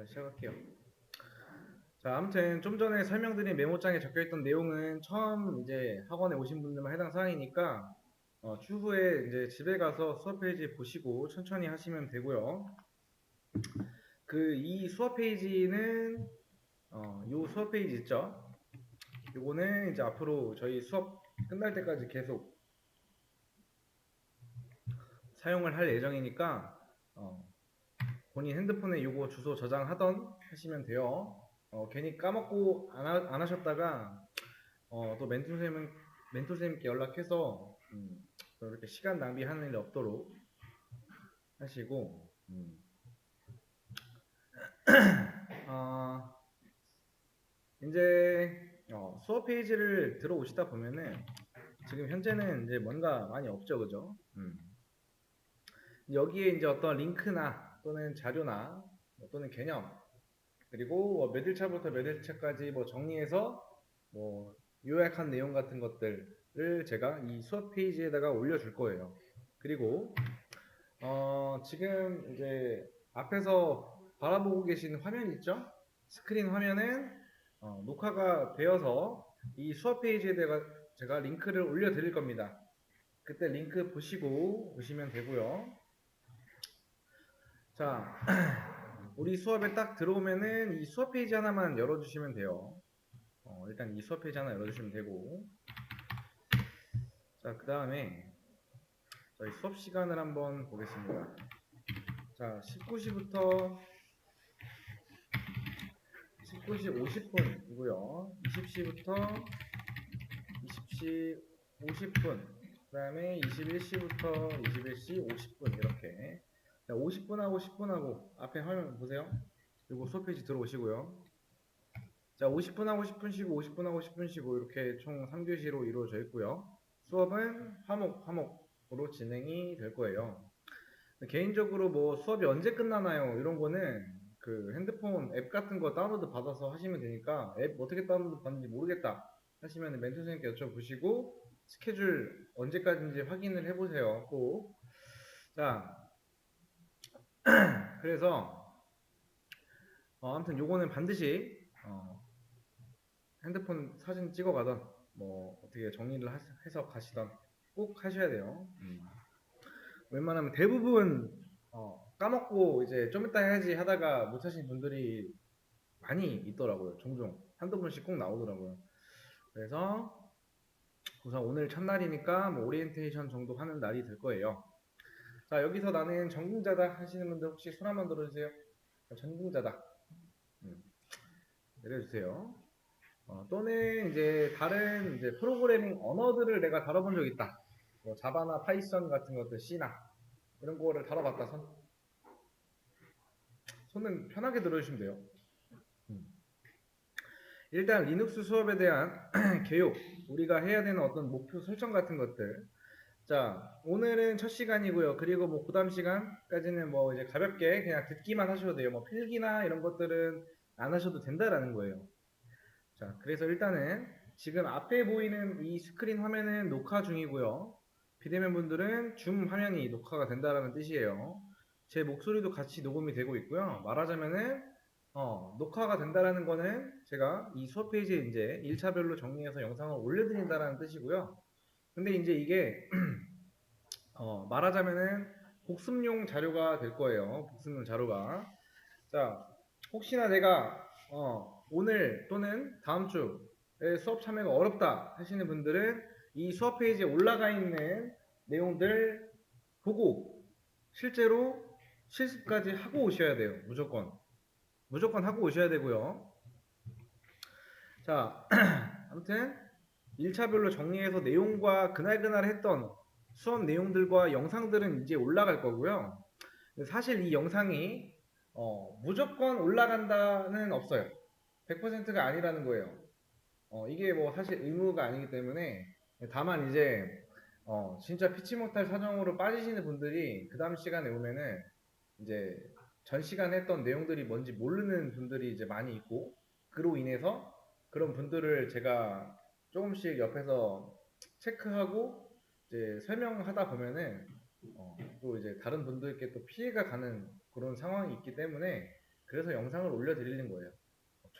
다시 시작할게요. 자, 아무튼 좀 전에 설명드린 메모장에 적혀있던 내용은 처음 이제 학원에 오신 분들만 해당 사항이니까 추후에 이제 집에 가서 수업 페이지 보시고 천천히 하시면 되고요. 이 수업 페이지는 요 수업 페이지 있죠? 요거는 이제 앞으로 저희 수업 끝날 때까지 계속 사용을 할 예정이니까 본인 핸드폰에 요거 주소 저장하던 하시면 돼요. 괜히 까먹고 안 하셨다가 또 멘토 선생님께 연락해서 또 이렇게 시간 낭비하는 일이 없도록 하시고 어, 이제 수업 페이지를 들어오시다 보면은 지금 현재는 이제 뭔가 많이 없죠, 그죠? 여기에 이제 어떤 링크나 또는 자료나 또는 개념 그리고 몇 일차부터 몇 일차까지 뭐 정리해서 뭐 요약한 내용 같은 것들을 제가 이 수업 페이지에다가 올려줄 거예요. 그리고 지금 이제 앞에서 바라보고 계신 화면 있죠? 스크린 화면은 녹화가 되어서 이 수업 페이지에다가 제가 링크를 올려드릴 겁니다. 그때 링크 보시고 오시면 되고요. 자, 우리 수업에 딱 들어오면은 이 수업 페이지 하나만 열어주시면 돼요. 일단 이 수업 페이지 하나 열어주시면 되고, 자, 그 다음에 저희 수업 시간을 한번 보겠습니다. 자, 19시부터 19시 50분이고요. 20시부터 20시 50분, 그 다음에 21시부터 21시 50분 이렇게. 자, 50분하고 10분하고 앞에 화면 보세요. 그리고 수업 페이지 들어오시고요. 자, 50분하고 10분 쉬고 50분하고 10분 쉬고 이렇게 총 3교시로 이루어져 있고요. 수업은 화목으로 진행이 될 거예요. 개인적으로 뭐 수업이 언제 끝나나요? 이런 거는 그 핸드폰 앱 같은 거 다운로드 받아서 하시면 되니까 앱 어떻게 다운로드 받는지 모르겠다 하시면 멘토 선생님께 여쭤보시고 스케줄 언제까지인지 확인을 해보세요. 꼭. 자, 그래서 아무튼 요거는 반드시 핸드폰 사진 찍어 가던 뭐 어떻게 정리를 해서 가시던 꼭 하셔야 돼요. 웬만하면 대부분 까먹고 이제 좀 이따 해야지 하다가 못 하신 분들이 많이 있더라고요. 종종 한두 번씩 꼭 나오더라고요. 그래서 우선 오늘 첫날이니까 뭐 오리엔테이션 정도 하는 날이 될 거예요. 자, 여기서 나는 전공자다 하시는 분들 혹시 손 한번 들어주세요. 전공자다. 내려주세요. 또는 이제 다른 이제 프로그래밍 언어들을 내가 다뤄본 적 있다. 뭐 자바나 파이썬 같은 것들 C나 이런 거를 다뤄봤다. 손은 편하게 들어주시면 돼요. 일단 리눅스 수업에 대한 교육, 우리가 해야 되는 어떤 목표 설정 같은 것들. 자, 오늘은 첫 시간이고요. 그리고 뭐 그다음 시간까지는 뭐 이제 가볍게 그냥 듣기만 하셔도 돼요. 뭐 필기나 이런 것들은 안 하셔도 된다라는 거예요. 자, 그래서 일단은 지금 앞에 보이는 이 스크린 화면은 녹화 중이고요. 비대면 분들은 줌 화면이 녹화가 된다라는 뜻이에요. 제 목소리도 같이 녹음이 되고 있고요. 말하자면은 녹화가 된다라는 거는 제가 이 수업 페이지에 이제 1차별로 정리해서 영상을 올려드린다라는 뜻이고요. 근데 이제 이게 말하자면은 복습용 자료가 될 거예요. 복습용 자료가. 자, 혹시나 내가 오늘 또는 다음 주에 수업 참여가 어렵다 하시는 분들은 이 수업 페이지에 올라가 있는 내용들 보고 실제로 실습까지 하고 오셔야 돼요. 무조건 하고 오셔야 되고요. 자, 아무튼 1차별로 정리해서 내용과 그날그날 했던 수업 내용들과 영상들은 이제 올라갈 거고요. 사실 이 영상이 무조건 올라간다는 없어요. 100%가 아니라는 거예요. 이게 뭐 사실 의무가 아니기 때문에 다만 이제 진짜 피치 못할 사정으로 빠지시는 분들이 그 다음 시간에 오면은 이제 전 시간에 했던 내용들이 뭔지 모르는 분들이 이제 많이 있고 그로 인해서 그런 분들을 제가 조금씩 옆에서 체크하고 이제 설명하다 보면은 또 이제 다른 분들께 또 피해가 가는 그런 상황이 있기 때문에 그래서 영상을 올려드리는 거예요.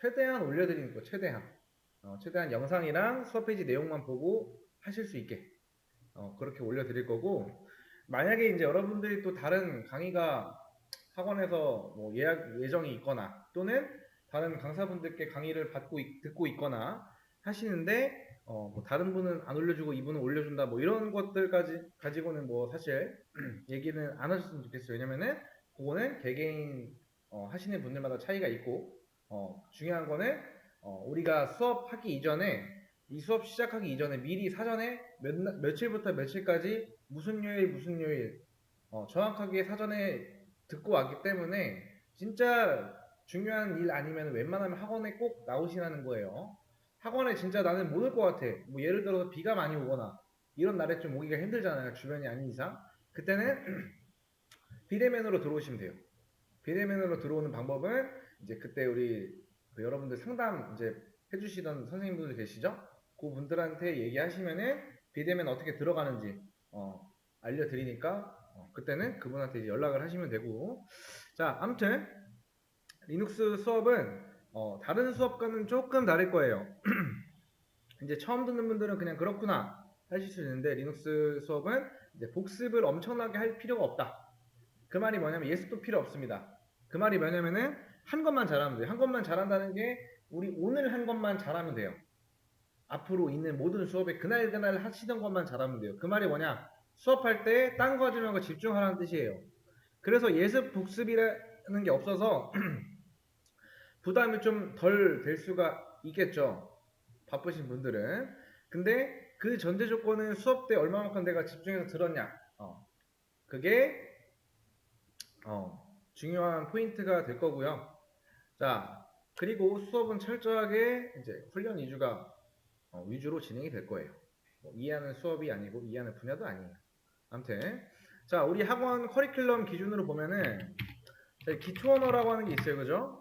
최대한 올려드리는 거예요. 최대한 영상이랑 수업 페이지 내용만 보고 하실 수 있게 그렇게 올려드릴 거고, 만약에 이제 여러분들이 또 다른 강의가 학원에서 뭐 예약 예정이 있거나 또는 다른 강사분들께 강의를 듣고 있거나 하시는데 뭐 다른 분은 안 올려주고 이분은 올려준다 뭐 이런 것들까지 가지고는 뭐 사실 얘기는 안 하셨으면 좋겠어요. 왜냐면은 그거는 개개인 하시는 분들마다 차이가 있고 중요한 거는 우리가 수업하기 이전에 이 수업 시작하기 이전에 미리 사전에 며칠부터 며칠까지 무슨 요일 정확하게 사전에 듣고 왔기 때문에 진짜 중요한 일 아니면 웬만하면 학원에 꼭 나오시라는 거예요. 학원에 진짜 나는 못 올 것 같아. 뭐 예를 들어서 비가 많이 오거나 이런 날에 좀 오기가 힘들잖아요. 주변이 아닌 이상. 그때는 비대면으로 들어오시면 돼요. 비대면으로 들어오는 방법은 이제 그때 우리 그 여러분들 상담 이제 해주시던 선생님분들 계시죠? 그 분들한테 얘기하시면은 비대면 어떻게 들어가는지 알려드리니까 그때는 그분한테 이제 연락을 하시면 되고, 자 아무튼 리눅스 수업은 다른 수업과는 조금 다를 거예요. 이제 처음 듣는 분들은 그냥 그렇구나 하실 수 있는데, 리눅스 수업은 이제 복습을 엄청나게 할 필요가 없다. 그 말이 뭐냐면 예습도 필요 없습니다. 그 말이 뭐냐면은 한 것만 잘하면 돼요. 한 것만 잘한다는 게 우리 오늘 한 것만 잘하면 돼요. 앞으로 있는 모든 수업에 그날 하시던 것만 잘하면 돼요. 그 말이 뭐냐? 수업할 때 딴 거 하지 말고 집중하라는 뜻이에요. 그래서 예습 복습이라는 게 없어서 부담이 좀 덜 될 수가 있겠죠. 바쁘신 분들은. 근데 그 전제 조건은 수업 때 얼마만큼 내가 집중해서 들었냐. 그게 중요한 포인트가 될 거고요. 자, 그리고 수업은 철저하게 이제 훈련 위주로 진행이 될 거예요. 뭐 이해하는 수업이 아니고 이해하는 분야도 아니에요. 아무튼 자, 우리 학원 커리큘럼 기준으로 보면은 기초 언어라고 하는 게 있어요, 그죠?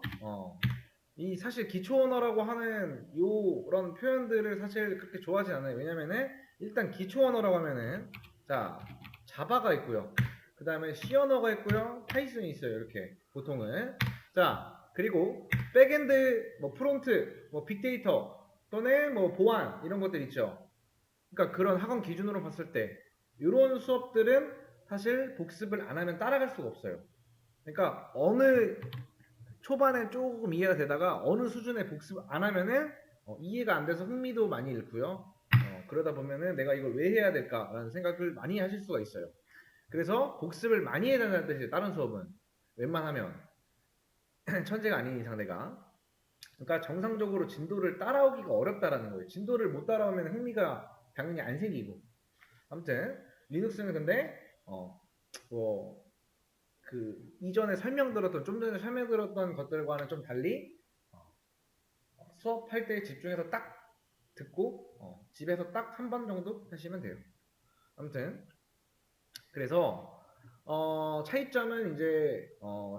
이 사실 기초 언어라고 하는 요런 표현들을 사실 그렇게 좋아하지 않아요. 왜냐면은 일단 기초 언어라고 하면은 자, 자바가 있고요. 그 다음에 C 언어가 있고요. 파이썬이 있어요. 이렇게 보통은. 자, 그리고 백엔드, 뭐 프론트, 뭐 빅데이터 또는 뭐 보안 이런 것들 있죠. 그러니까 그런 학원 기준으로 봤을 때 이런 수업들은 사실 복습을 안 하면 따라갈 수가 없어요. 그러니까 어느 초반에 조금 이해가 되다가 어느 수준의 복습 안 하면은 이해가 안 돼서 흥미도 많이 잃고요. 그러다 보면은 내가 이걸 왜 해야 될까라는 생각을 많이 하실 수가 있어요. 그래서 복습을 많이 해야 된다는 뜻이에요. 다른 수업은 웬만하면 천재가 아닌 이상 내가. 그러니까 정상적으로 진도를 따라오기가 어렵다라는 거예요. 진도를 못 따라오면 흥미가 당연히 안 생기고. 아무튼 리눅스는 근데 뭐 그 이전에 좀 전에 설명드렸던 것들과는 좀 달리 수업할 때 집중해서 딱 듣고 집에서 딱 한 번 정도 하시면 돼요. 아무튼 그래서 차이점은 이제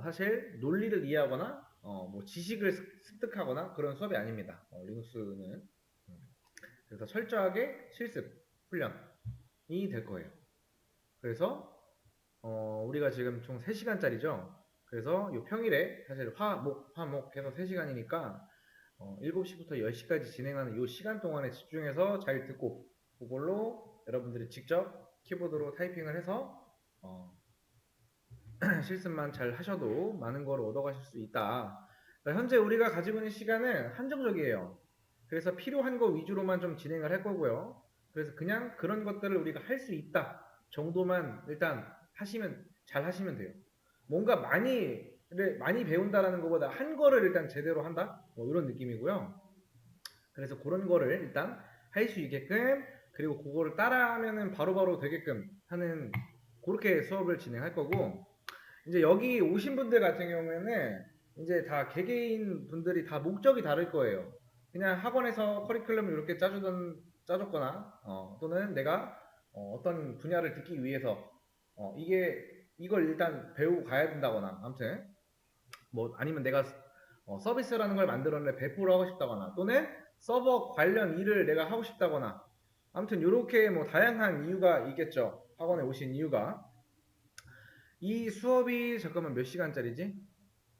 사실 논리를 이해하거나 뭐 지식을 습득하거나 그런 수업이 아닙니다. 리눅스는. 그래서 철저하게 실습 훈련이 될 거예요. 그래서 우리가 지금 총 3시간짜리죠. 그래서 요 평일에 사실 화목 해서 3시간이니까 7시부터 10시까지 진행하는 요 시간 동안에 집중해서 잘 듣고 그걸로 여러분들이 직접 키보드로 타이핑을 해서 실습만 잘 하셔도 많은 걸 얻어가실 수 있다. 현재 우리가 가지고 있는 시간은 한정적이에요. 그래서 필요한 거 위주로만 좀 진행을 할 거고요. 그래서 그냥 그런 것들을 우리가 할 수 있다 정도만 일단 잘 하시면 돼요. 뭔가 많이 배운다라는 것보다 한 거를 일단 제대로 한다? 뭐 이런 느낌이고요. 그래서 그런 거를 일단 할 수 있게끔, 그리고 그거를 따라하면은 바로바로 되게끔 하는 그렇게 수업을 진행할 거고, 이제 여기 오신 분들 같은 경우에는 이제 다 개개인 분들이 다 목적이 다를 거예요. 그냥 학원에서 커리큘럼을 이렇게 짜줬거나 또는 내가 어떤 분야를 듣기 위해서 이걸 일단 배우고 가야 된다거나, 아무튼 뭐 아니면 내가 서비스라는 걸 만들었는데 배포를 하고 싶다거나 또는 서버 관련 일을 내가 하고 싶다거나, 아무튼 이렇게 뭐 다양한 이유가 있겠죠. 학원에 오신 이유가. 이 수업이 잠깐만 몇 시간짜리지?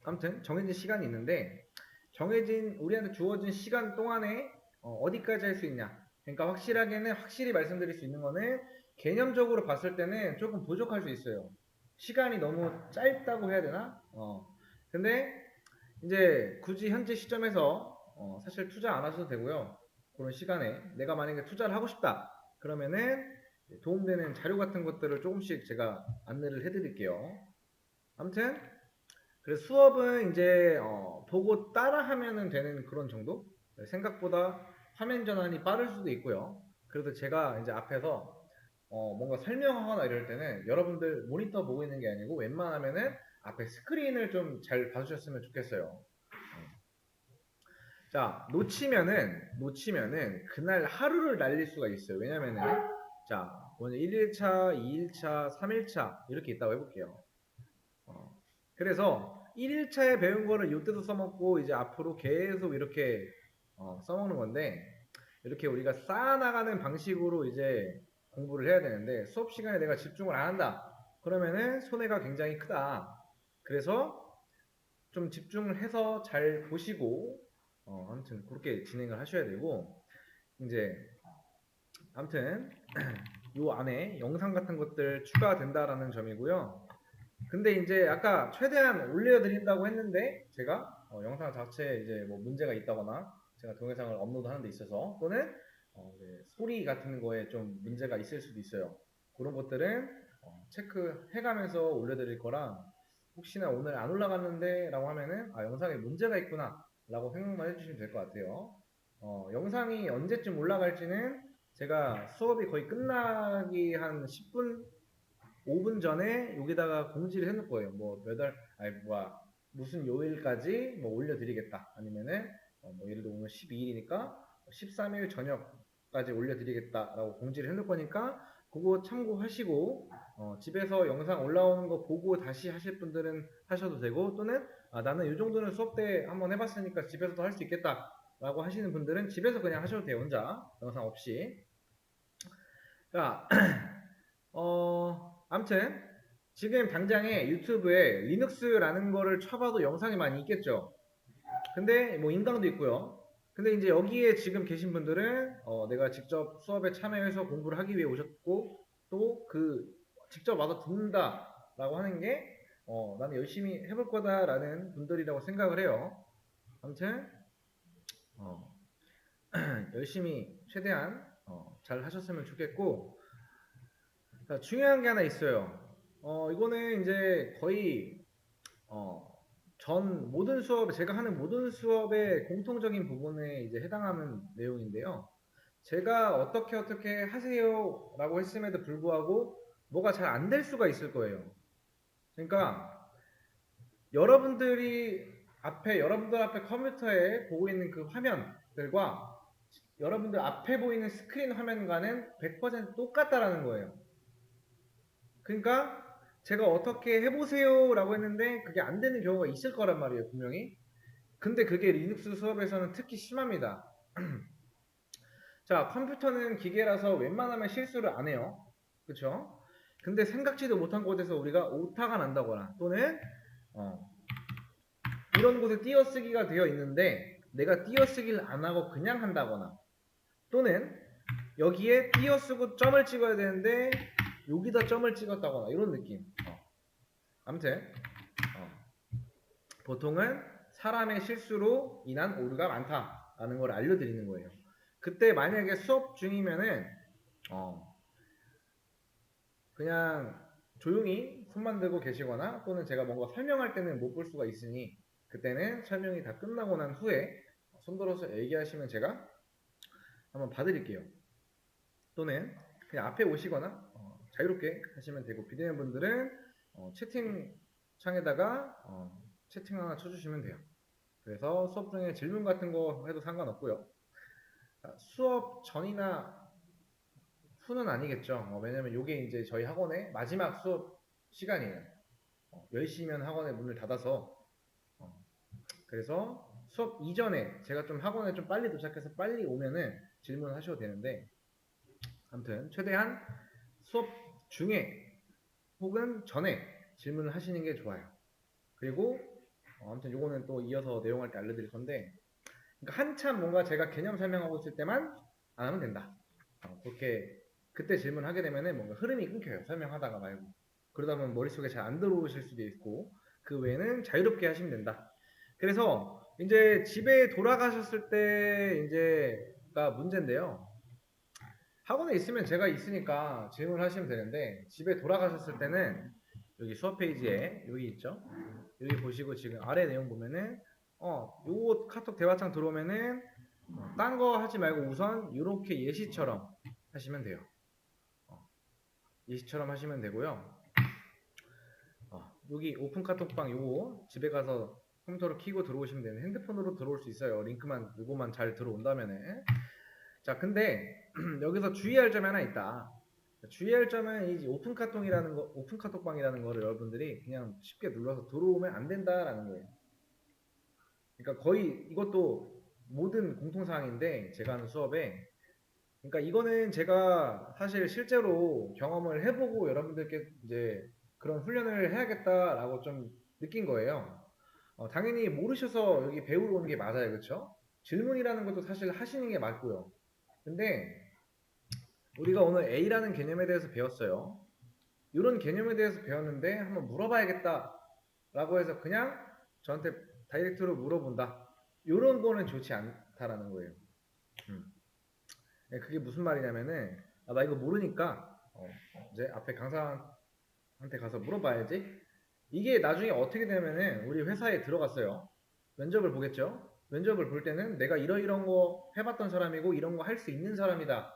아무튼 정해진 시간이 있는데 정해진 우리한테 주어진 시간 동안에 어디까지 할 수 있냐. 그러니까 확실히 말씀드릴 수 있는 거는 개념적으로 봤을 때는 조금 부족할 수 있어요. 시간이 너무 짧다고 해야 되나? 근데 이제 굳이 현재 시점에서 사실 투자 안 하셔도 되고요. 그런 시간에 내가 만약에 투자를 하고 싶다. 그러면은 도움되는 자료 같은 것들을 조금씩 제가 안내를 해드릴게요. 아무튼 그래서 수업은 이제 보고 따라하면 되는 그런 정도? 생각보다 화면 전환이 빠를 수도 있고요. 그래도 제가 이제 앞에서 뭔가 설명하거나 이럴 때는 여러분들 모니터 보고 있는 게 아니고 웬만하면은 앞에 스크린을 좀 잘 봐주셨으면 좋겠어요. 자, 놓치면은 그날 하루를 날릴 수가 있어요. 왜냐면은 자, 먼저 1일차, 2일차, 3일차 이렇게 있다고 해볼게요. 그래서 1일차에 배운 거를 이때도 써먹고 이제 앞으로 계속 이렇게 써먹는 건데 이렇게 우리가 쌓아나가는 방식으로 이제 공부를 해야 되는데 수업 시간에 내가 집중을 안 한다. 그러면은 손해가 굉장히 크다. 그래서 좀 집중을 해서 잘 보시고 아무튼 그렇게 진행을 하셔야 되고 이제 아무튼 요 안에 영상 같은 것들 추가된다라는 점이고요. 근데 이제 아까 최대한 올려드린다고 했는데 제가 영상 자체에 이제 뭐 문제가 있다거나 제가 동영상을 업로드하는 데 있어서 또는 이제 소리 같은 거에 좀 문제가 있을 수도 있어요. 그런 것들은 체크해가면서 올려드릴 거라 혹시나 오늘 안 올라갔는데 라고 하면은 아 영상에 문제가 있구나 라고 생각만 해주시면 될 것 같아요. 영상이 언제쯤 올라갈지는 제가 수업이 거의 끝나기 한 10분 5분 전에 여기다가 공지를 해놓을 거예요. 뭐 몇 월, 아니 뭐야 무슨 요일까지 뭐 올려드리겠다. 아니면은 뭐 예를 들어 오늘 12일이니까 13일 저녁까지 올려드리겠다라고 공지를 해놓을 거니까 그거 참고하시고 집에서 영상 올라오는 거 보고 다시 하실 분들은 하셔도 되고 또는 아, 나는 이 정도는 수업 때 한번 해봤으니까 집에서도 할 수 있겠다라고 하시는 분들은 집에서 그냥 하셔도 돼요. 혼자 영상 없이. 자, 아무튼 지금 당장에 유튜브에 리눅스라는 거를 쳐봐도 영상이 많이 있겠죠. 근데 뭐 인강도 있고요. 근데 이제 여기에 지금 계신 분들은 내가 직접 수업에 참여해서 공부를 하기 위해 오셨고 또 그 직접 와서 듣는다라고 하는 게 나는 열심히 해볼 거다라는 분들이라고 생각을 해요. 아무튼 어, 열심히 최대한 잘 하셨으면 좋겠고 자, 중요한 게 하나 있어요. 이거는 이제 거의 어, 전 모든 수업, 제가 하는 모든 수업의 공통적인 부분에 이제 해당하는 내용인데요. 제가 어떻게 하세요 라고 했음에도 불구하고 뭐가 잘 안 될 수가 있을 거예요. 그러니까 여러분들 앞에 컴퓨터에 보고 있는 그 화면들과 여러분들 앞에 보이는 스크린 화면과는 100% 똑같다라는 거예요. 그러니까 제가 어떻게 해보세요 라고 했는데 그게 안 되는 경우가 있을 거란 말이에요, 분명히. 근데 그게 리눅스 수업에서는 특히 심합니다. 자, 컴퓨터는 기계라서 웬만하면 실수를 안 해요. 그쵸? 근데 생각지도 못한 곳에서 우리가 오타가 난다거나 또는 어, 이런 곳에 띄어쓰기가 되어 있는데 내가 띄어쓰기를 안 하고 그냥 한다거나 또는 여기에 띄어쓰고 점을 찍어야 되는데 여기다 점을 찍었다거나 이런 느낌. 아무튼 보통은 사람의 실수로 인한 오류가 많다라는 걸 알려드리는 거예요. 그때 만약에 수업 중이면은 그냥 조용히 손만 들고 계시거나 또는 제가 뭔가 설명할 때는 못 볼 수가 있으니 그때는 설명이 다 끝나고 난 후에 손들어서 얘기하시면 제가 한번 봐드릴게요. 또는 그냥 앞에 오시거나 자유롭게 하시면 되고 비대면 분들은 채팅창에다가 채팅 하나 쳐주시면 돼요. 그래서 수업 중에 질문 같은 거 해도 상관없고요. 수업 전이나 후는 아니겠죠. 왜냐면 이게 이제 저희 학원의 마지막 수업 시간이에요. 10시면 학원의 문을 닫아서 그래서 수업 이전에 제가 좀 학원에 좀 빨리 도착해서 빨리 오면은 질문을 하셔도 되는데 아무튼 최대한 수업 중에 혹은 전에 질문을 하시는 게 좋아요. 그리고 아무튼 요거는 또 이어서 내용할 때 알려드릴 건데, 그러니까 한참 뭔가 제가 개념 설명하고 있을 때만 안 하면 된다. 그렇게 그때 질문하게 되면은 뭔가 흐름이 끊겨요. 설명하다가 말고. 그러다 보면 머릿속에 잘 안 들어오실 수도 있고, 그 외에는 자유롭게 하시면 된다. 그래서 이제 집에 돌아가셨을 때 이제가 문제인데요. 학원에 있으면 제가 있으니까 질문하시면 되는데, 집에 돌아가셨을 때는 여기 수업 페이지에 여기 있죠. 여기 보시고 지금 아래 내용 보면은 요거 카톡 대화창 들어오면은 딴 거 하지 말고 우선 이렇게 예시처럼 하시면 돼요. 예시처럼 하시면 되고요. 여기 오픈 카톡방 요거 집에 가서 컴퓨터로 키고 들어오시면 되는, 핸드폰으로 들어올 수 있어요. 링크만 요거만 잘 들어온다면은. 자, 근데 여기서 주의할 점이 하나 있다. 주의할 점은 이 오픈 카톡이라는 거, 오픈 카톡방이라는 거를 여러분들이 그냥 쉽게 눌러서 들어오면 안 된다라는 거예요. 그러니까 거의 이것도 모든 공통사항인데 제가 하는 수업에, 그러니까 이거는 제가 사실 실제로 경험을 해보고 여러분들께 이제 그런 훈련을 해야겠다라고 좀 느낀 거예요. 당연히 모르셔서 여기 배우러 오는 게 맞아요, 그렇죠? 질문이라는 것도 사실 하시는 게 맞고요. 근데 우리가 오늘 A라는 개념에 대해서 배웠어요. 이런 개념에 대해서 배웠는데 한번 물어봐야겠다라고 해서 그냥 저한테 다이렉트로 물어본다. 이런 거는 좋지 않다라는 거예요. 그게 무슨 말이냐면은 나 이거 모르니까 이제 앞에 강사한테 가서 물어봐야지. 이게 나중에 어떻게 되면은 우리 회사에 들어갔어요. 면접을 보겠죠. 면접을 볼 때는 내가 이런 거 해봤던 사람이고 이런 거 할 수 있는 사람이다.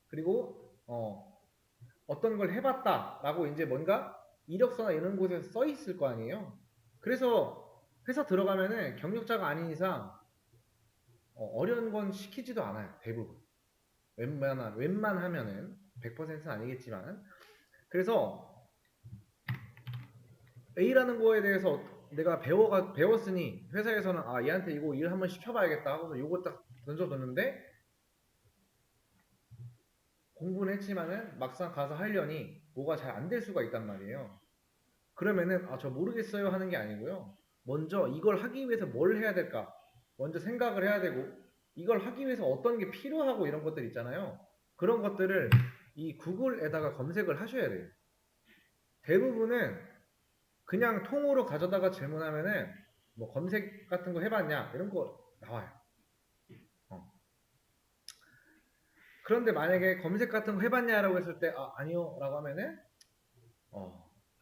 그리고 어떤 걸 해봤다라고 이제 뭔가 이력서나 이런 곳에 써 있을 거 아니에요. 그래서 회사 들어가면은 경력자가 아닌 이상 어려운 건 시키지도 않아요. 대부분. 웬만하면은 100%는 아니겠지만, 그래서 A라는 거에 대해서 내가 배웠으니 회사에서는 얘한테 이거 일 한번 시켜봐야겠다 하고서 이거 딱 던져줬는데 공부는 했지만은 막상 가서 하려니 뭐가 잘 안 될 수가 있단 말이에요. 그러면은 저 모르겠어요 하는 게 아니고요. 먼저 이걸 하기 위해서 뭘 해야 될까? 먼저 생각을 해야 되고, 이걸 하기 위해서 어떤 게 필요하고 이런 것들 있잖아요. 그런 것들을 이 구글에다가 검색을 하셔야 돼요. 대부분은 그냥 통으로 가져다가 질문하면은 뭐 검색 같은 거 해봤냐 이런 거 나와요. 그런데 만약에 검색 같은 거 해봤냐라고 했을 때 아니요 라고 하면은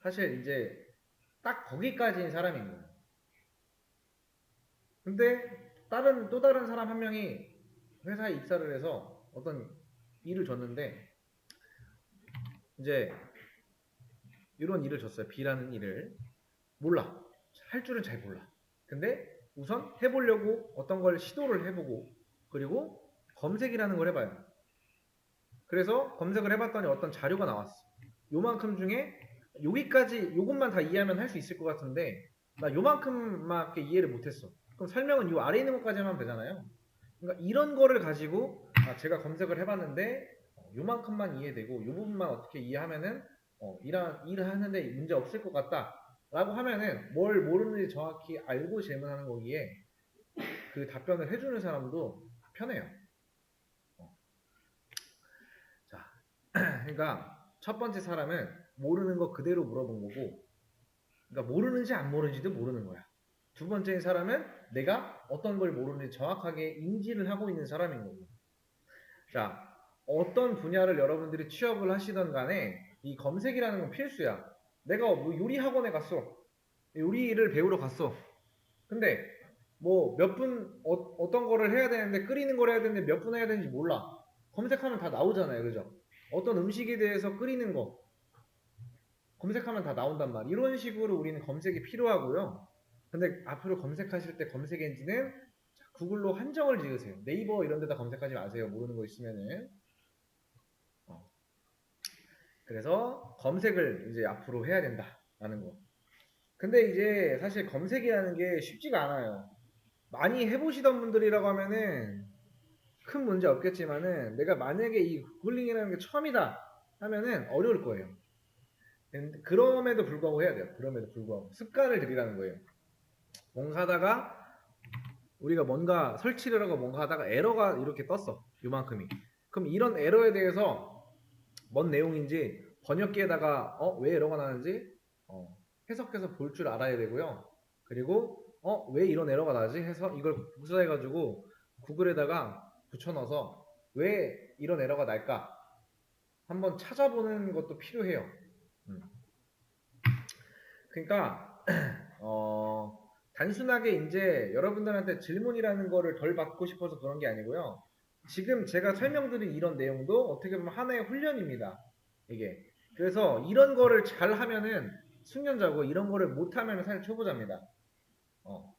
사실 이제 딱 거기까지인 사람인 거예요. 근데 또 다른 사람 한 명이 회사에 입사를 해서 어떤 일을 줬는데 이제 이런 일을 줬어요. B라는 일을 몰라. 할 줄은 잘 몰라. 근데 우선 해보려고 어떤 걸 시도를 해보고, 그리고 검색이라는 걸 해봐요. 그래서 검색을 해봤더니 어떤 자료가 나왔어. 요만큼 중에 여기까지 요것만 다 이해하면 할 수 있을 것 같은데 나 요만큼밖에 이해를 못했어. 그럼 설명은 요 아래 있는 것까지만 하면 되잖아요. 그러니까 이런 거를 가지고 제가 검색을 해봤는데 요만큼만 이해되고 요 부분만 어떻게 이해하면은 일을 하는데 문제 없을 것 같다 라고 하면은 뭘 모르는지 정확히 알고 질문하는 거기에 그 답변을 해주는 사람도 편해요. 자, 그러니까 첫 번째 사람은 모르는 거 그대로 물어본 거고, 그러니까 모르는지 안 모르는지도 모르는 거야. 두 번째 사람은 내가 어떤 걸 모르는지 정확하게 인지를 하고 있는 사람인 거고. 자, 어떤 분야를 여러분들이 취업을 하시던 간에 이 검색이라는 건 필수야. 내가 뭐 요리 학원에 갔어. 요리를 배우러 갔어. 근데 뭐 어떤 거를 해야 되는데, 끓이는 걸 해야 되는데 몇 분 해야 되는지 몰라. 검색하면 다 나오잖아요. 그죠? 어떤 음식에 대해서 끓이는 거 검색하면 다 나온단 말이에요. 이런 식으로 우리는 검색이 필요하고요. 근데 앞으로 검색하실 때 검색 엔진은 구글로 한정을 지으세요. 네이버 이런 데다 검색하지 마세요. 모르는 거 있으면은. 그래서 검색을 이제 앞으로 해야 된다라는 거. 근데 이제 사실 검색이라는 게 쉽지가 않아요. 많이 해보시던 분들이라고 하면은 큰 문제 없겠지만은 내가 만약에 이 구글링이라는 게 처음이다 하면은 어려울 거예요. 그럼에도 불구하고 해야 돼요. 그럼에도 불구하고 습관을 들이라는 거예요. 뭔가 하다가 우리가 뭔가 설치를 하고 뭔가 하다가 에러가 이렇게 떴어. 요만큼이. 그럼 이런 에러에 대해서 뭔 내용인지 번역기에다가 왜 에러가 나는지 해석해서 볼 줄 알아야 되고요. 그리고 왜 이런 에러가 나지 해서 이걸 복사해 가지고 구글에다가 붙여넣어서 왜 이런 에러가 날까 한번 찾아보는 것도 필요해요. 그러니까 단순하게 이제 여러분들한테 질문이라는 거를 덜 받고 싶어서 그런 게 아니고요. 지금 제가 설명드린 이런 내용도 어떻게 보면 하나의 훈련입니다. 이게. 그래서 이런 거를 잘 하면은 숙련자고 이런 거를 못하면 사실 초보자입니다. 어.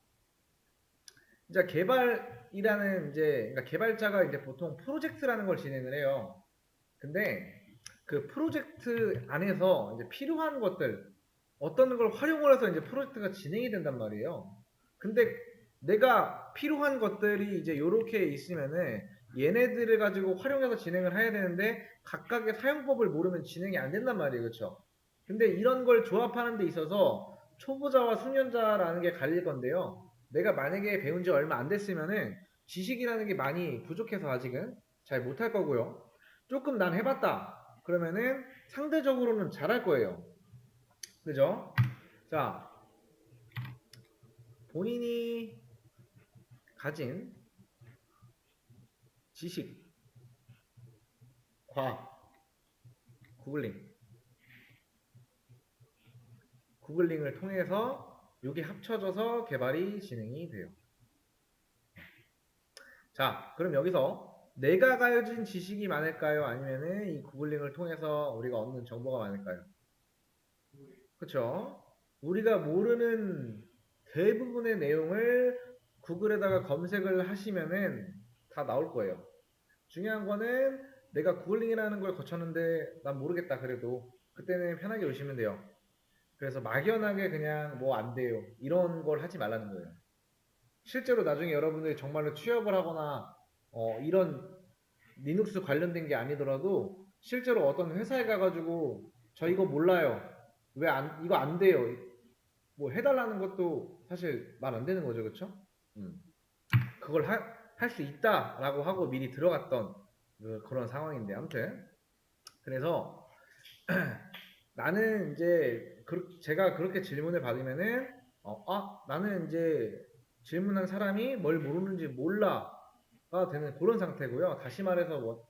이제 개발이라는 그러니까 개발자가 이제 보통 프로젝트라는 걸 진행을 해요. 근데 그 프로젝트 안에서 이제 필요한 것들 어떤 걸 활용을 해서 이제 프로젝트가 진행이 된단 말이에요. 근데 내가 필요한 것들이 이제 요렇게 있으면은 얘네들을 가지고 활용해서 진행을 해야 되는데 각각의 사용법을 모르면 진행이 안 된단 말이에요. 그렇죠? 근데 이런 걸 조합하는 데 있어서 초보자와 숙련자라는 게 갈릴 건데요. 내가 만약에 배운 지 얼마 안 됐으면은 지식이라는 게 많이 부족해서 아직은 잘 못할 거고요. 조금 난 해봤다. 그러면은 상대적으로는 잘할 거예요. 그죠? 자, 본인이 가진 지식, 과학, 구글링, 구글링을 통해서 이게 합쳐져서 개발이 진행이 돼요. 자, 그럼 여기서 내가 가진 지식이 많을까요? 아니면은 이 구글링을 통해서 우리가 얻는 정보가 많을까요? 그쵸? 우리가 모르는 대부분의 내용을 구글에다가 검색을 하시면은 다 나올 거예요. 중요한 거는 내가 구글링이라는 걸 거쳤는데 난 모르겠다 그래도 그때는 편하게 오시면 돼요. 그래서 막연하게 그냥 뭐 안 돼요. 이런 걸 하지 말라는 거예요. 실제로 나중에 여러분들이 정말로 취업을 하거나 이런 리눅스 관련된 게 아니더라도 실제로 어떤 회사에 가가지고 저 이거 몰라요. 이거 안 돼요. 뭐 해달라는 것도 사실 말 안 되는 거죠. 그쵸? 그걸 할 수 있다라고 하고 미리 들어갔던 그런 상황인데 아무튼 그래서 나는 이제 제가 그렇게 질문을 받으면은 나는 이제 질문한 사람이 뭘 모르는지 몰라가 되는 그런 상태고요. 다시 말해서 뭐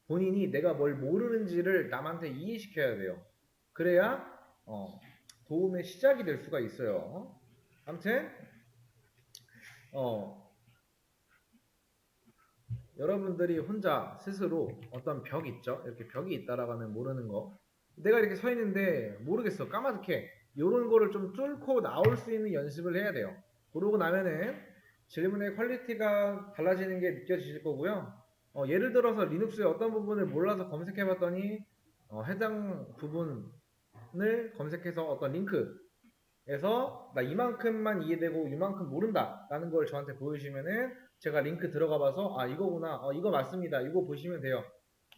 본인이 내가 뭘 모르는지를 남한테 이해시켜야 돼요. 그래야 도움의 시작이 될 수가 있어요. 아무튼 어, 여러분들이 혼자 스스로 어떤 벽 있죠? 이렇게 벽이 있다라고 하면 모르는 거. 내가 이렇게 서 있는데 모르겠어. 까마득해. 이런 거를 좀 뚫고 나올 수 있는 연습을 해야 돼요. 그러고 나면은 질문의 퀄리티가 달라지는 게 느껴지실 거고요. 예를 들어서 리눅스의 어떤 부분을 몰라서 검색해 봤더니 해당 부분을 검색해서 어떤 링크에서 나 이만큼만 이해되고 이만큼 모른다 라는 걸 저한테 보여주시면은 제가 링크 들어가 봐서 이거구나 이거 맞습니다 이거 보시면 돼요.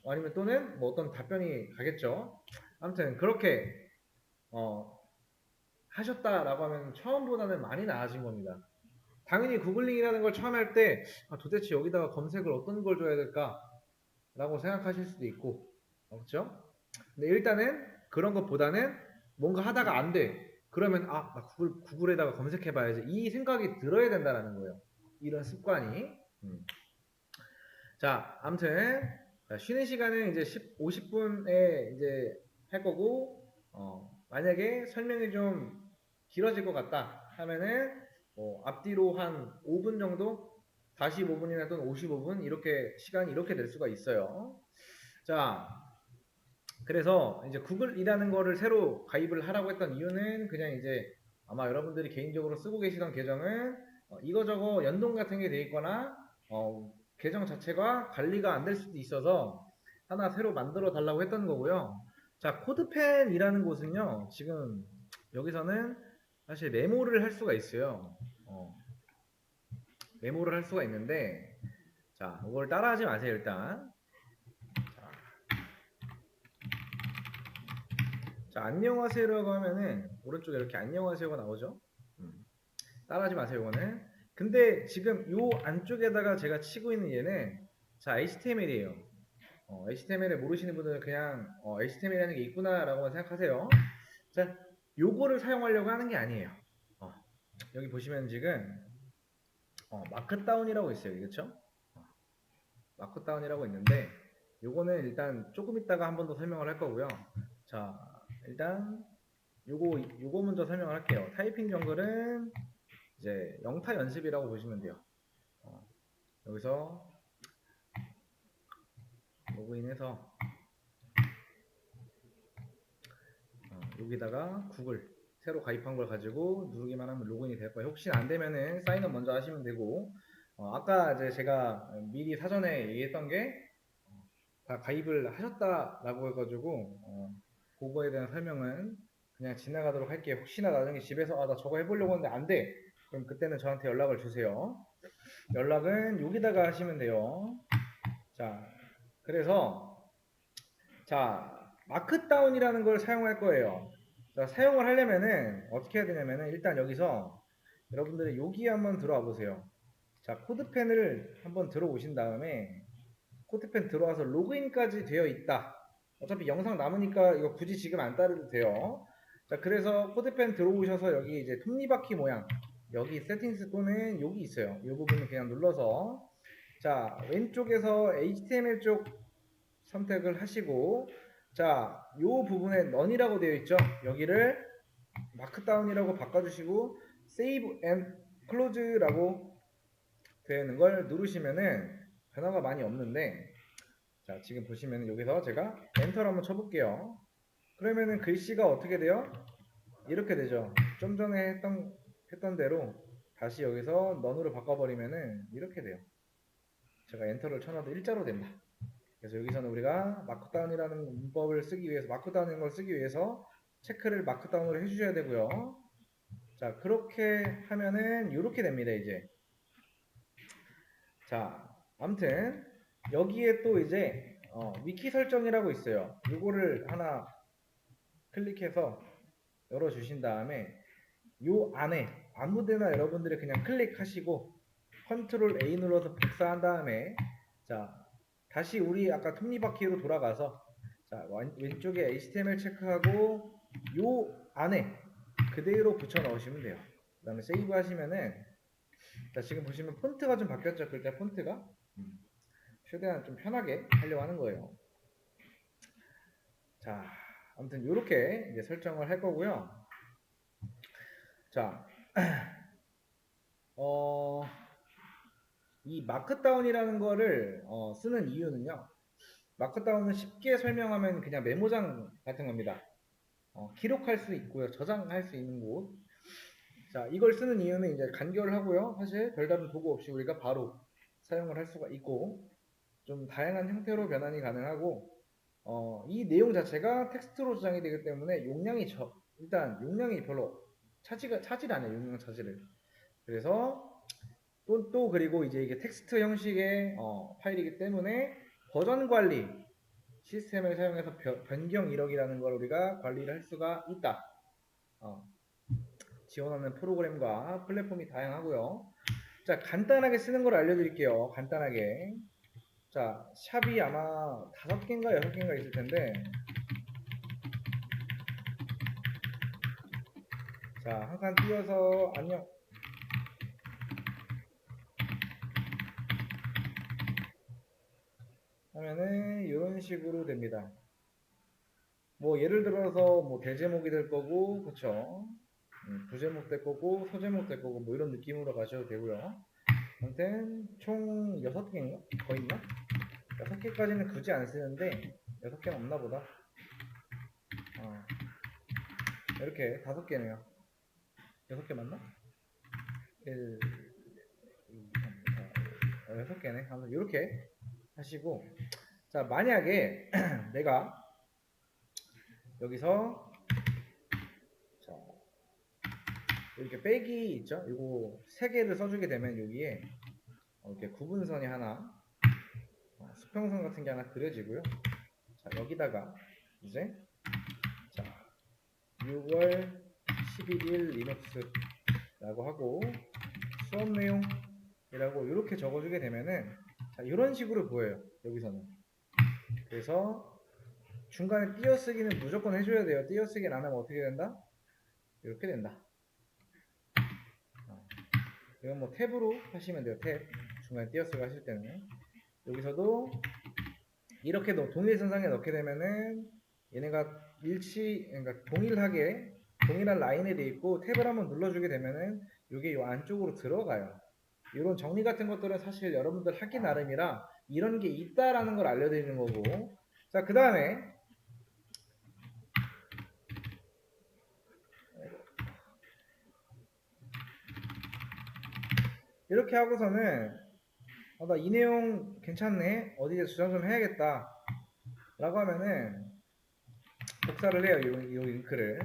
아니면 또는 뭐 어떤 답변이 가겠죠. 아무튼 그렇게 어, 하셨다라고 하면 처음보다는 많이 나아진 겁니다. 당연히 구글링이라는 걸 처음 할 때 도대체 여기다가 검색을 어떤 걸 줘야 될까 라고 생각하실 수도 있고 그렇죠? 근데 일단은 그런 것보다는 뭔가 하다가 안 돼. 그러면 나 구글에다가 검색해 봐야지 이 생각이 들어야 된다는 거예요. 이런 습관이. 자, 아무튼 쉬는 시간은 이제 50분에 이제 할 거고 만약에 설명이 좀 길어질 것 같다 하면은 앞뒤로 한 5분 정도 45분이나 또는 55분 이렇게 시간이 이렇게 될 수가 있어요. 자, 그래서 이제 구글이라는 거를 새로 가입을 하라고 했던 이유는 그냥 이제 아마 여러분들이 개인적으로 쓰고 계시던 계정은 이거저거 연동 같은 게 돼 있거나 계정 자체가 관리가 안 될 수도 있어서 하나 새로 만들어 달라고 했던 거고요. 자, 코드펜이라는 곳은요, 지금 여기서는 사실 메모를 할 수가 있어요. 메모를 할 수가 있는데, 자, 이걸 따라하지 마세요, 일단. 자, 안녕하세요라고 하면은 오른쪽에 이렇게 안녕하세요가 나오죠. 따라하지 마세요, 이거는. 근데 지금 요 안쪽에다가 제가 치고 있는 얘는 자, HTML이에요. HTML을 모르시는 분들은 그냥 HTML이라는 게 있구나라고 생각하세요. 자, 요거를 사용하려고 하는 게 아니에요. 어, 여기 보시면 지금 마크다운이라고 있어요. 그렇죠? 마크다운이라고 있는데 요거는 일단 조금 있다가 한 번 더 설명을 할 거고요. 자, 일단 요거 먼저 설명을 할게요. 타이핑 정글은 이제 영타 연습이라고 보시면 돼요. 여기서 로그인해서 여기다가 구글 새로 가입한 걸 가지고 누르기만 하면 로그인이 될 거예요. 혹시 안 되면은 사인업 먼저 하시면 되고 아까 이제 제가 미리 사전에 얘기했던 게 다 가입을 하셨다라고 해가지고 그거에 대한 설명은 그냥 지나가도록 할게요. 혹시나 나중에 집에서 나 저거 해보려고 하는데 안 돼. 그럼 그때는 저한테 연락을 주세요. 연락은 여기다가 하시면 돼요. 자, 그래서 자, 마크다운이라는 걸 사용할 거예요. 자, 사용을 하려면은 어떻게 해야 되냐면은 일단 여기서 여러분들이 여기 한번 들어와 보세요. 자, 코드펜을 한번 들어오신 다음에 코드펜 들어와서 로그인까지 되어 있다. 어차피 영상 남으니까 이거 굳이 지금 안 따르도 돼요. 자, 그래서 코드펜 들어오셔서 여기 이제 톱니바퀴 모양 여기 세팅스 또는 여기 있어요. 이 부분을 그냥 눌러서 자, 왼쪽에서 HTML 쪽 선택을 하시고 자, 요 부분에 넌이라고 되어 있죠. 여기를 마크다운이라고 바꿔주시고 Save and Close라고 되어 있는 걸 누르시면은 변화가 많이 없는데 자, 지금 보시면 여기서 제가 엔터를 한번 쳐볼게요. 그러면은 글씨가 어떻게 돼요? 이렇게 되죠. 좀 전에 했던 대로 다시 여기서 넌으로 바꿔버리면은 이렇게 돼요. 제가 엔터를 쳐놔도 일자로 됩니다. 그래서 여기서는 우리가 마크다운이라는 문법을 쓰기 위해서 마크다운인 걸 쓰기 위해서 체크를 마크다운으로 해주셔야 되고요. 자, 그렇게 하면은 이렇게 됩니다. 이제 자, 아무튼 여기에 또 이제 위키 설정이라고 있어요. 이거를 하나 클릭해서 열어주신 다음에 요 안에 아무데나 여러분들이 그냥 클릭하시고 컨트롤 A 눌러서 복사한 다음에 자, 다시 우리 아까 톱니바퀴로 돌아가서 자, 왼쪽에 HTML 체크하고 요 안에 그대로 붙여 넣으시면 돼요. 그 다음에 세이브 하시면은 자, 지금 보시면 폰트가 좀 바뀌었죠. 글자 폰트가 최대한 좀 편하게 하려고 하는 거예요. 자, 아무튼 이렇게 이제 설정을 할 거고요. 자, 이 마크다운이라는 거를 쓰는 이유는요. 마크다운은 쉽게 설명하면 그냥 메모장 같은 겁니다. 기록할 수 있고요. 저장할 수 있는 곳. 자, 이걸 쓰는 이유는 이제 간결하고요. 사실 별다른 도구 없이 우리가 바로 사용을 할 수가 있고 좀 다양한 형태로 변환이 가능하고 이 내용 자체가 텍스트로 저장이 되기 때문에 일단 용량이 별로 차지를 않아요. 용량 차지를. 그래서 또 그리고 이제 이게 텍스트 형식의 파일이기 때문에 버전 관리 시스템을 사용해서 변경 이력이라는 걸 우리가 관리를 할 수가 있다. 지원하는 프로그램과 플랫폼이 다양하고요. 자, 간단하게 쓰는 걸 알려드릴게요. 간단하게. 자, 샵이 아마 5개인가 6개인가 있을 텐데 자, 한 칸 띄워서 안녕 하면은 이런 식으로 됩니다. 뭐 예를 들어서 뭐 대제목이 될 거고 그쵸, 부제목 될 거고 소제목 될 거고 뭐 이런 느낌으로 가셔도 되고요. 아무튼 총 6개인가? 더 있나? 6개까지는 굳이 안 쓰는데 6개는 없나 보다. 이렇게 5개네요. 6개 맞나? 1, 2, 3, 4, 6개네. 아무튼 이렇게 하시고 자, 만약에 내가 여기서 자, 이렇게 빼기 있죠? 이거 3개를 써주게 되면 여기에 이렇게 구분선이 하나 수평선 같은 게 하나 그려지고요. 자, 여기다가 이제 자, 6월 11일 리눅스 라고 하고 수업 내용이라고 이렇게 적어주게 되면은 자, 이런 식으로 보여요. 여기서는. 그래서 중간에 띄어쓰기는 무조건 해줘야 돼요. 띄어쓰기를 안 하면 어떻게 된다? 이렇게 된다. 이건 뭐 탭으로 하시면 돼요. 탭. 중간에 띄어쓰기 하실 때는. 여기서도 이렇게 동일선상에 넣게 되면은 얘네가 그러니까 동일한 라인에 돼 있고 탭을 한번 눌러주게 되면은 이게 요 안쪽으로 들어가요. 이런 정리 같은 것들은 사실 여러분들 하기 나름이라 이런 게 있다라는 걸 알려드리는 거고. 자, 그 다음에 이렇게 하고서는 나 이 내용 괜찮네. 어디에 저장 좀 해야겠다. 라고 하면은 복사를 해요. 이 링크를.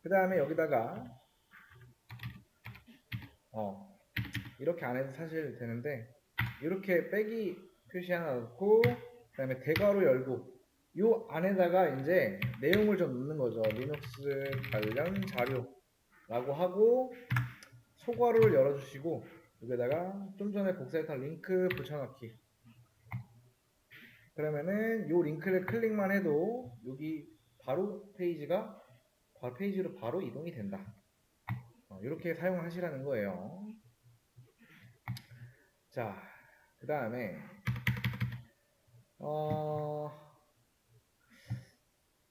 그 다음에 여기다가 이렇게 안 해도 사실 되는데 이렇게 빼기 표시 하나 넣고 그 다음에 대괄호 열고 요 안에다가 이제 내용을 좀 넣는 거죠. 리눅스 관련 자료라고 하고 소괄호를 열어주시고 여기다가 좀 전에 복사했던 링크 붙여넣기. 그러면은 요 링크를 클릭만 해도 여기 바로 페이지로 바로 이동이 된다. 이렇게 사용하시라는 거예요. 자, 그 다음에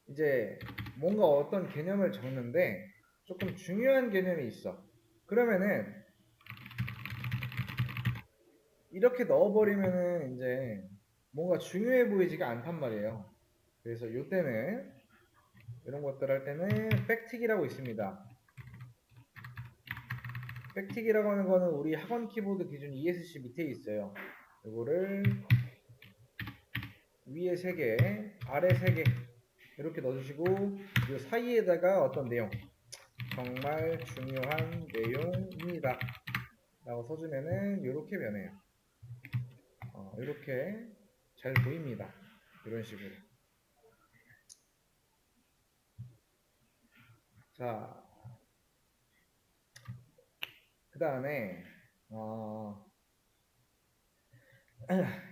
이제 뭔가 어떤 개념을 적는데 조금 중요한 개념이 있어. 그러면은 이렇게 넣어버리면은 이제 뭔가 중요해 보이지가 않단 말이에요. 그래서 이때는 이런 것들 할 때는 백틱이라고 있습니다. 백틱이라고 하는 거는 우리 학원 키보드 기준 ESC 밑에 있어요. 이거를 위에 3개, 아래 3개 이렇게 넣어주시고 이 사이에다가 어떤 내용 정말 중요한 내용입니다 라고 써주면은 이렇게 변해요. 이렇게 잘 보입니다. 이런 식으로. 자, 그 다음에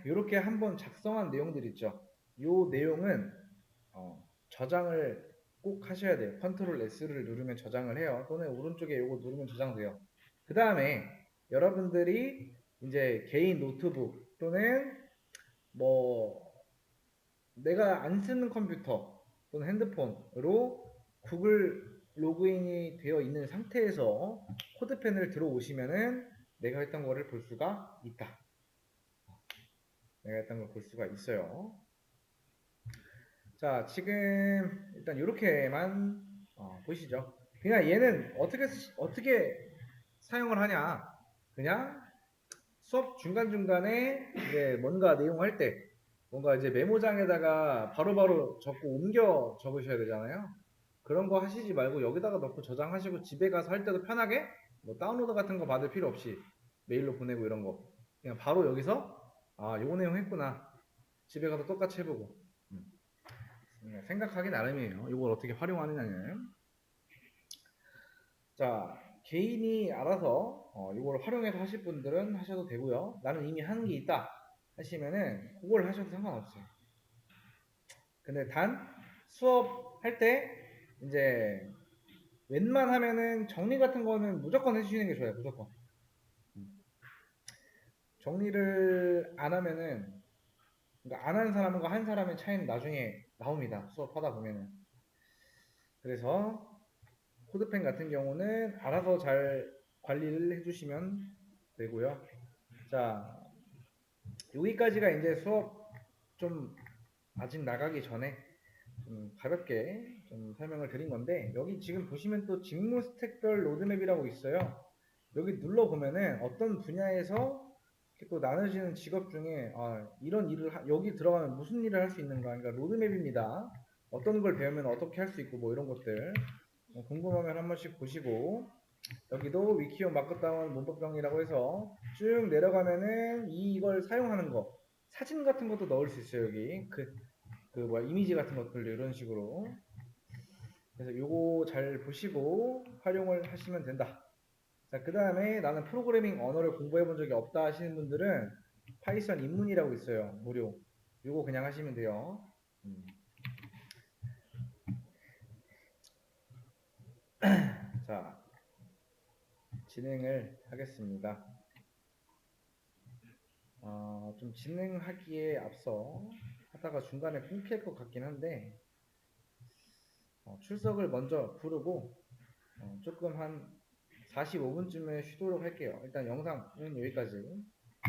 이렇게 한번 작성한 내용들 있죠. 이 내용은 저장을 꼭 하셔야 돼요. 컨트롤 S를 누르면 저장을 해요. 또는 오른쪽에 이거 누르면 저장돼요. 그 다음에 여러분들이 이제 개인 노트북 또는 뭐 내가 안 쓰는 컴퓨터 또는 핸드폰으로 구글 로그인이 되어 있는 상태에서 코드펜을 들어오시면은 내가 했던 거를 볼 수가 있다. 내가 했던 걸 볼 수가 있어요. 자, 지금 일단 이렇게만 보시죠. 그냥 얘는 어떻게 사용을 하냐? 그냥 수업 중간중간에 이제 뭔가 내용할 때 뭔가 이제 메모장에다가 바로바로 적고 옮겨 적으셔야 되잖아요. 그런 거 하시지 말고 여기다가 넣고 저장하시고 집에 가서 할 때도 편하게 뭐 다운로드 같은 거 받을 필요 없이 메일로 보내고 이런 거 그냥 바로 여기서 요거 내용 했구나 집에 가서 똑같이 해보고 생각하기 나름이에요. 이걸 어떻게 활용하느냐는. 자, 개인이 알아서 이걸 활용해서 하실 분들은 하셔도 되고요. 나는 이미 하는 게 있다 하시면은 그걸 하셔도 상관없어요. 근데 단 수업할 때 이제 웬만하면은 정리 같은 거는 무조건 해주시는 게 좋아요. 무조건. 정리를 안 하면은 그러니까 안 하는 사람과 한 사람의 차이는 나중에 나옵니다. 수업하다 보면은. 그래서 코드펜 같은 경우는 알아서 잘 관리를 해주시면 되고요. 자, 여기까지가 이제 수업 좀 아직 나가기 전에 좀 가볍게 좀 설명을 드린 건데 여기 지금 보시면 또 직무 스택별 로드맵이라고 있어요. 여기 눌러보면은 어떤 분야에서 또 나눠지는 직업 중에 이런 일을 여기 들어가면 무슨 일을 할 수 있는가 그러니까 로드맵입니다. 어떤 걸 배우면 어떻게 할 수 있고 뭐 이런 것들 궁금하면 한 번씩 보시고 여기도 위키오 마크다운 문법 정리라고 해서 쭉 내려가면은 이걸 사용하는 거 사진 같은 것도 넣을 수 있어요. 여기 이미지 같은 것들 이런 식으로 그래서 요거 잘 보시고 활용을 하시면 된다. 자, 그 다음에 나는 프로그래밍 언어를 공부해 본 적이 없다 하시는 분들은 파이썬 입문이라고 있어요. 무료. 요거 그냥 하시면 돼요. 자, 진행을 하겠습니다. 좀 진행하기에 앞서 하다가 중간에 끊길 것 같긴 한데 출석을 먼저 부르고 조금 한 45분쯤에 쉬도록 할게요. 일단 영상은 여기까지.